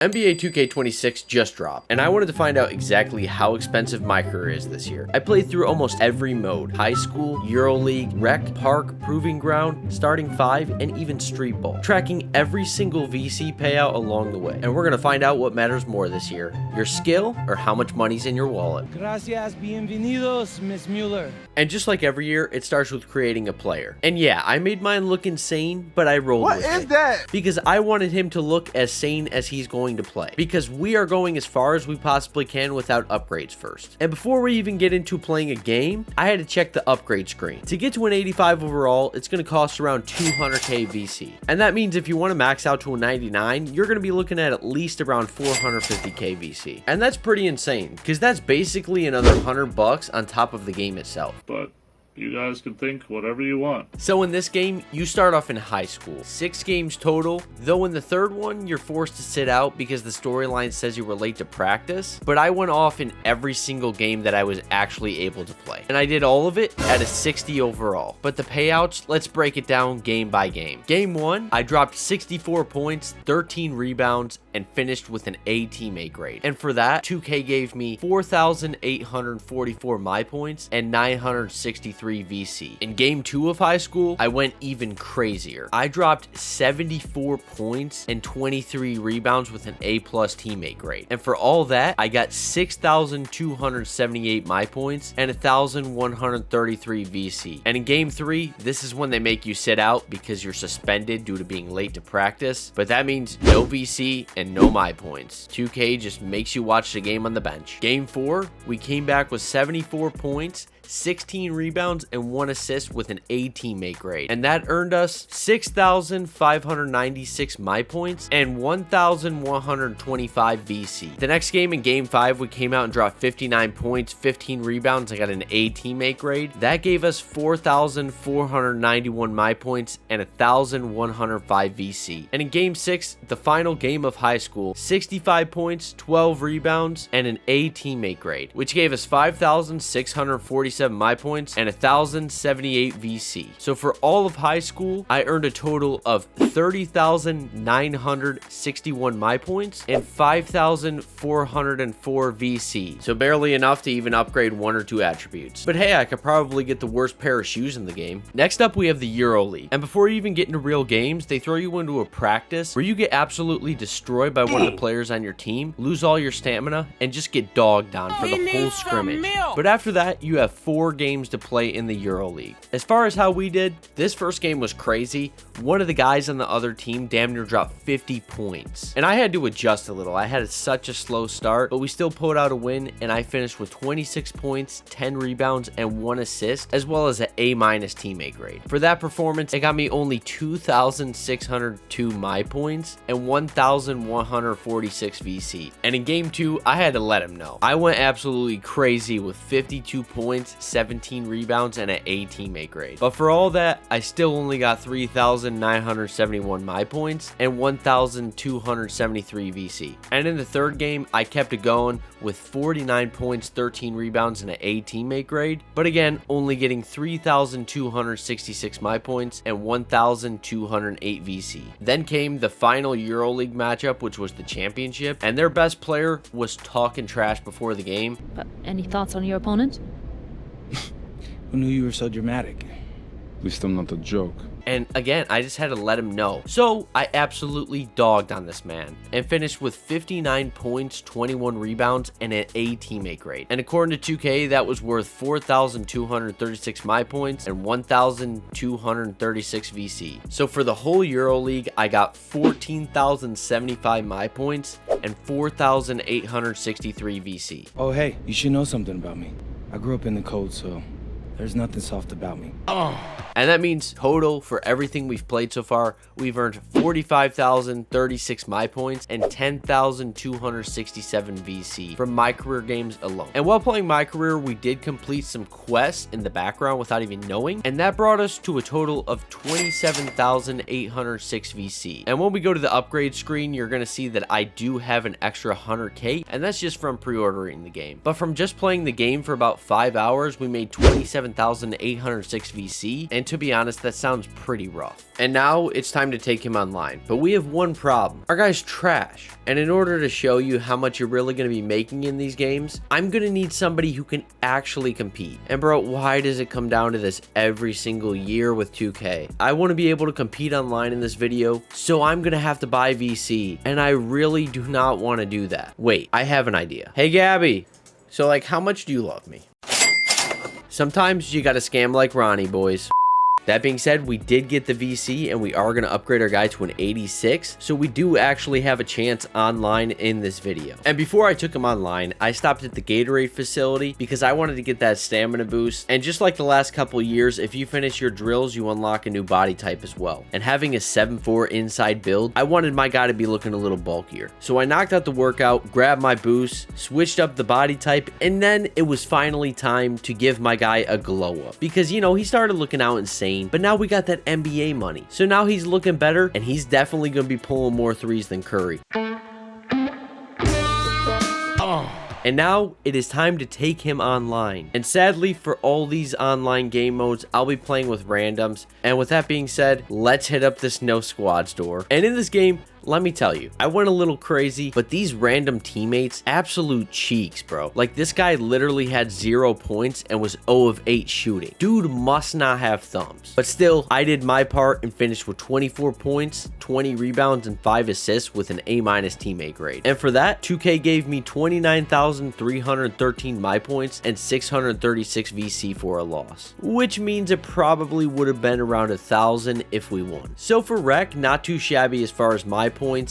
NBA 2K26 just dropped, and I wanted to find out exactly how expensive MyCareer is this year. I played through almost every mode: high school, EuroLeague, rec, park, proving ground, starting 5, and even street ball, tracking every single VC payout along the way. And we're gonna find out what matters more this year: your skill or how much money's in your wallet. Gracias, bienvenidos, Miss Mueller. And just like every year, it starts with creating a player. And yeah, I made mine look insane, but I rolled with it. What is that? Because I wanted him to look as sane as he's going to play. Because we are going as far as we possibly can without upgrades first. And before we even get into playing a game, I had to check the upgrade screen. To get to an 85 overall, it's going to cost around 200k VC. And that means if you want to max out to a 99, you're going to be looking at least around 450k VC. And that's pretty insane, because that's basically another $100 on top of the game itself. But you guys can think whatever you want. So in this game, you start off in high school. 6 games total, though in the third one, you're forced to sit out because the storyline says you were late to practice. But I went off in every single game that I was actually able to play. And I did all of it at a 60 overall. But the payouts, let's break it down game by game. Game 1, I dropped 64 points, 13 rebounds, and finished with an A teammate grade. And for that, 2K gave me 4,844 MyPOINTs and 963 VC. In game 2 of high school, I went even crazier. I dropped 74 points and 23 rebounds with an A+ teammate grade. And for all that, I got 6,278 MyPOINTs and 1,133 VC. And in game 3, this is when they make you sit out because you're suspended due to being late to practice. But that means no VC and no MyPOINTs. 2K just makes you watch the game on the bench. Game 4, we came back with 74 points, 16 rebounds, and 1 assist with an A teammate grade. And that earned us 6,596 MyPOINTs and 1,125 VC. The next game, in game 5, we came out and dropped 59 points, 15 rebounds. I got an A teammate grade. That gave us 4,491 MyPOINTs and 1,105 VC. And in game 6, the final game of high school, 65 points, 12 rebounds, and an A teammate grade, which gave us 5,647 MyPOINTs and 1,078 VC. So for all of high school, I earned a total of 30,961 MyPOINTs and 5,404 VC. So barely enough to even upgrade 1 or 2 attributes. But hey, I could probably get the worst pair of shoes in the game. Next up, we have the EuroLeague. And before you even get into real games, they throw you into a practice where you get absolutely destroyed by one of the players on your team, lose all your stamina, and just get dogged on for the whole scrimmage. But after that, you have 4 games to play in the EuroLeague. As far as how we did, this first game was crazy. One of the guys on the other team damn near dropped 50 points. And I had to adjust a little. I had such a slow start, but we still pulled out a win, and I finished with 26 points, 10 rebounds, and 1 assist, as well as an A- teammate grade. For that performance, it got me only 2,602 MyPOINTs and 1,146 VC. And in game 2, I had to let him know. I went absolutely crazy with 52 points, 17 rebounds, and an A teammate grade. But for all that, I still only got 3,971 MyPOINTs and 1,273 VC. And in the third game, I kept it going with 49 points, 13 rebounds, and an A teammate grade. But again, only getting 3,266 MyPOINTs and 1,208 VC. Then came the final EuroLeague matchup, which was the championship, and their best player was talking trash before the game. But any thoughts on your opponent? Who knew you were so dramatic? At least I'm not a joke. And again, I just had to let him know. So I absolutely dogged on this man and finished with 59 points, 21 rebounds, and an A teammate grade. And according to 2K, that was worth 4,236 MyPOINTs and 1,236 VC. So for the whole EuroLeague, I got 14,075 MyPOINTs and 4,863 VC. Oh, hey, you should know something about me. I grew up in the cold, so there's nothing soft about me. And that means total for everything we've played so far, we've earned 45,036 MyPOINTs and 10,267 VC from MyCareer games alone. And while playing MyCareer, we did complete some quests in the background without even knowing, and that brought us to a total of 27,806 VC. And when we go to the upgrade screen, you're going to see that I do have an extra 100k, and that's just from pre-ordering the game. But from just playing the game for about 5 hours, we made 27,806 VC, and and to be honest, that sounds pretty rough. And now it's time to take him online, but we have one problem. Our guy's trash, and in order to show you how much you're really going to be making in these games, I'm going to need somebody who can actually compete. And bro, why does it come down to this every single year with 2K? I want to be able to compete online in this video, so I'm going to have to buy VC, and I really do not want to do that. Wait, I have an idea. Hey Gabby, so like how much do you love me? Sometimes you gotta scam like Ronnie, boys. That being said, we did get the VC and we are going to upgrade our guy to an 86. So we do actually have a chance online in this video. And before I took him online, I stopped at the Gatorade facility because I wanted to get that stamina boost. And just like the last couple years, if you finish your drills, you unlock a new body type as well. And having a 7'4" inside build, I wanted my guy to be looking a little bulkier. So I knocked out the workout, grabbed my boost, switched up the body type, and then it was finally time to give my guy a glow up. Because, you know, he started looking out insane. But now we got that NBA money. So now he's looking better, and he's definitely going to be pulling more threes than Curry. And now it is time to take him online. And sadly, for all these online game modes, I'll be playing with randoms. And with that being said, let's hit up this no squads door. And in this game, let me tell you, I went a little crazy, but these random teammates, absolute cheeks, bro. Like, this guy literally had 0 points and was 0 of 8 shooting. Dude must not have thumbs. But still, I did my part and finished with 24 points, 20 rebounds, and 5 assists with an A- teammate grade. And for that, 2K gave me 29,313 MyPOINTs and 636 VC for a loss, which means it probably would have been around 1,000 if we won. So for rec, not too shabby as far as MyPOINTs,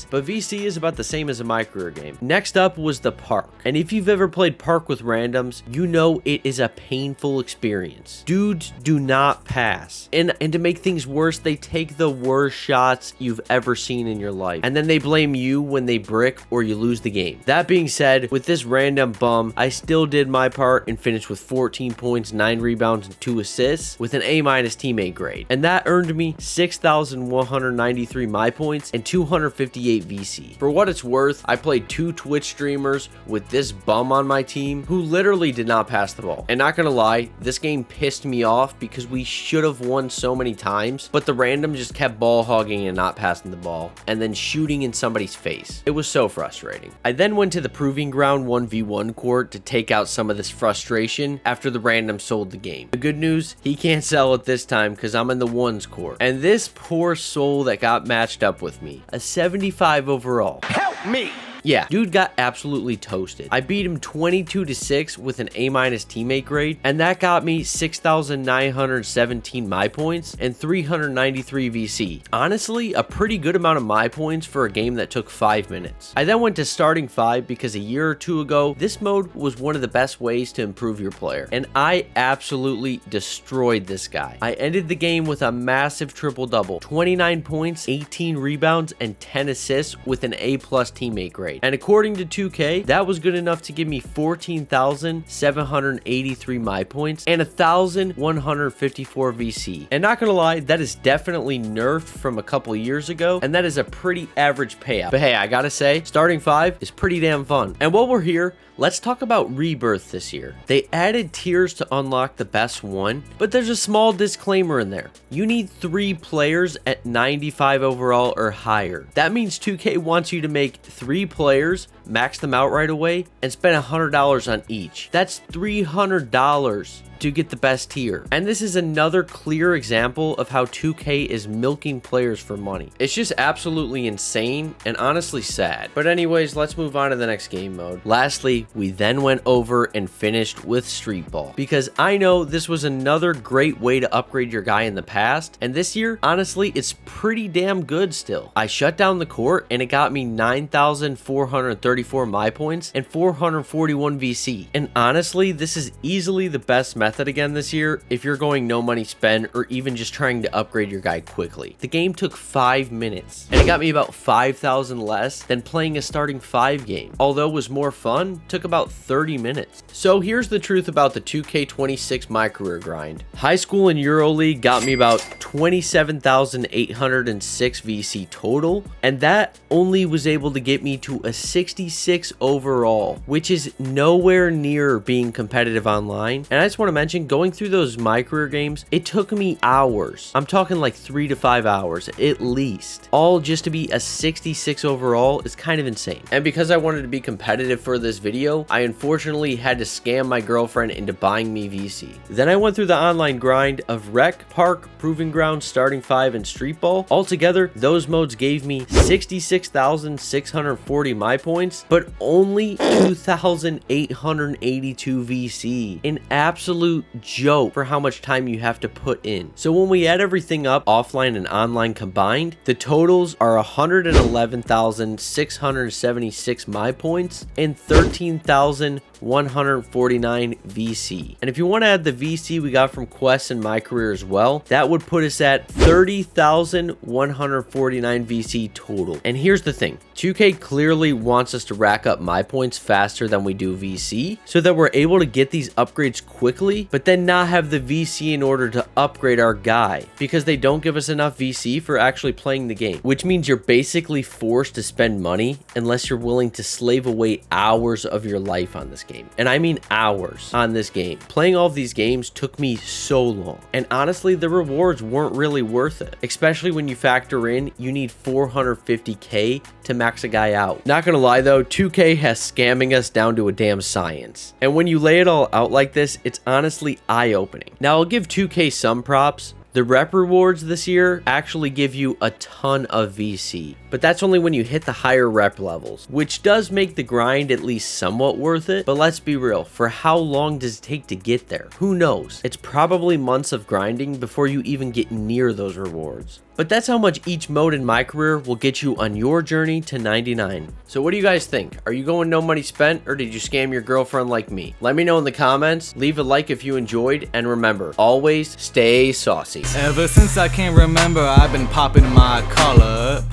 but VC is about the same as a MyCareer game. Next up was the park. And if you've ever played park with randoms, you know it is a painful experience. Dudes do not pass. And to make things worse, they take the worst shots you've ever seen in your life. And then they blame you when they brick or you lose the game. That being said, with this random bum, I still did my part and finished with 14 points, 9 rebounds, and 2 assists with an A- teammate grade. And that earned me 6,193 MyPOINTs and 258 VC. For what it's worth, I played 2 Twitch streamers with this bum on my team who literally did not pass the ball. And not gonna lie, this game pissed me off because we should have won so many times, but the random just kept ball hogging and not passing the ball, and then shooting in somebody's face. It was so frustrating. I then went to the Proving Ground 1v1 court to take out some of this frustration after the random sold the game. The good news, he can't sell it this time because I'm in the ones court. And this poor soul that got matched up with me, a 75 overall. Help me! Yeah, dude got absolutely toasted. I beat him 22-6 with an A- teammate grade, and that got me 6,917 MyPOINTs and 393 VC. Honestly, a pretty good amount of MyPOINTs for a game that took 5 minutes. I then went to starting 5 because a year or two ago, this mode was one of the best ways to improve your player, and I absolutely destroyed this guy. I ended the game with a massive triple-double, 29 points, 18 rebounds, and 10 assists with an A+ teammate grade. And according to 2K, that was good enough to give me 14,783 MyPOINTs and 1,154 VC. And not gonna lie, that is definitely nerfed from a couple years ago, and that is a pretty average payout. But hey, I gotta say, starting 5 is pretty damn fun. And while we're here, let's talk about Rebirth this year. They added tiers to unlock the best one, but there's a small disclaimer in there. You need 3 players at 95 overall or higher. That means 2K wants you to make 3 players, max them out right away, and spend $100 on each. That's $300 to get the best tier. And this is another clear example of how 2K is milking players for money. It's just absolutely insane and honestly sad. But anyways, let's move on to the next game mode. Lastly, we then went over and finished with Street Ball, because I know this was another great way to upgrade your guy in the past, and this year, honestly, it's pretty damn good still. I shut down the court and it got me 9,434 MyPOINTs and 441 VC. And honestly, this is easily the best method again this year if you're going no money spend or even just trying to upgrade your guy quickly. The game took 5 minutes and it got me about 5,000 less than playing a starting 5 game. Although it was more fun, took about 30 minutes. So here's the truth about the 2K26 MyCareer grind. High school and EuroLeague got me about 27,806 VC total, and that only was able to get me to a 66 overall, which is nowhere near being competitive online. And I just want to mention, going through those MyCareer games, it took me hours. I'm talking like 3 to 5 hours at least. All just to be a 66 overall is kind of insane. And because I wanted to be competitive for this video, I unfortunately had to scam my girlfriend into buying me VC. Then I went through the online grind of Rec, Park, Proving Ground, Starting 5, and Street Ball. Altogether, those modes gave me 66,640 MyPOINTs, but only 2,882 VC. An absolute joke for how much time you have to put in. So when we add everything up, offline and online combined, the totals are 111,676 MyPOINTs and 13,149 VC. And if you want to add the VC we got from quests and MyCareer as well, that would put us at 30,149 VC total. And here's the thing, 2K clearly wants us to rack up MyPOINTs faster than we do VC, so that we're able to get these upgrades quickly, but then not have the VC in order to upgrade our guy, because they don't give us enough VC for actually playing the game, which means you're basically forced to spend money unless you're willing to slave away hours of your life on this game. And I mean hours on this game. Playing all of these games took me so long, and honestly the rewards weren't really worth it, especially when you factor in you need 450k to max a guy out. Not gonna lie though, 2K has scamming us down to a damn science, and when you lay it all out like this, it's honestly eye-opening. Now I'll give 2K some props. The rep rewards this year actually give you a ton of VC, but that's only when you hit the higher rep levels, which does make the grind at least somewhat worth it. But let's be real, for how long does it take to get there? Who knows? It's probably months of grinding before you even get near those rewards. But that's how much each mode in MyCareer will get you on your journey to 99. So what do you guys think? Are you going no money spent, or did you scam your girlfriend like me? Let me know in the comments, leave a like if you enjoyed, and remember, always stay saucy. Ever since I can remember, I've been popping my collar,